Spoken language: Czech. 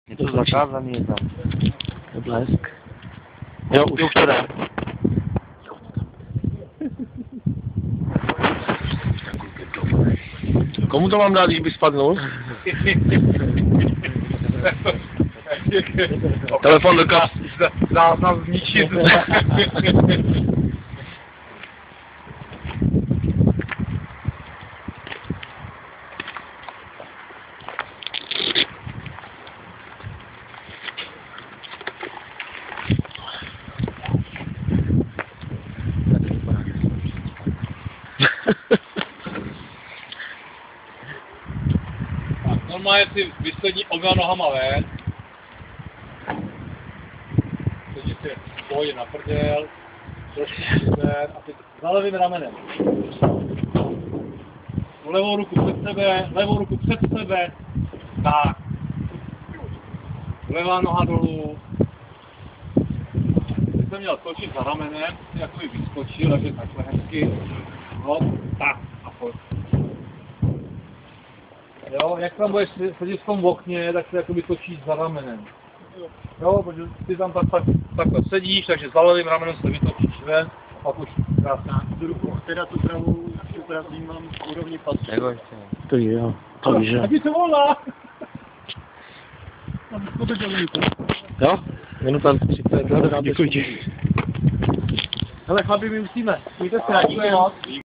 Je to zakázaný, je tam. Je blesk. Jo, už to dá. Komu to mám dát, když by spadnul? Telefon do kapsy. Záznam zničit. Normálně si vysedni oběma nohama ven. Sedí si pohodě na prdel, trošku ven a teď za levým ramenem. Levou ruku před sebe, tak. Levá noha dolů. Teď jsem měl točit za ramenem, jakoby vyskočil, takže takhle hezky. No, tak a pojď. Jo, jak tam budeš sedět v tom okně, tak se jakoby točíš za ramenem. Jo, protože ty tam takhle sedíš, takže za levým ramenem se vytočíš ven a už krásně. Tu ruku, teda tu pravou, pravý mám v úrovni pasu. To jo, to víš, že? A ti to volá! Jo? Minuta 30. Děkuji ti. Hele chlapi, my musíme. Mějte se, díky moc.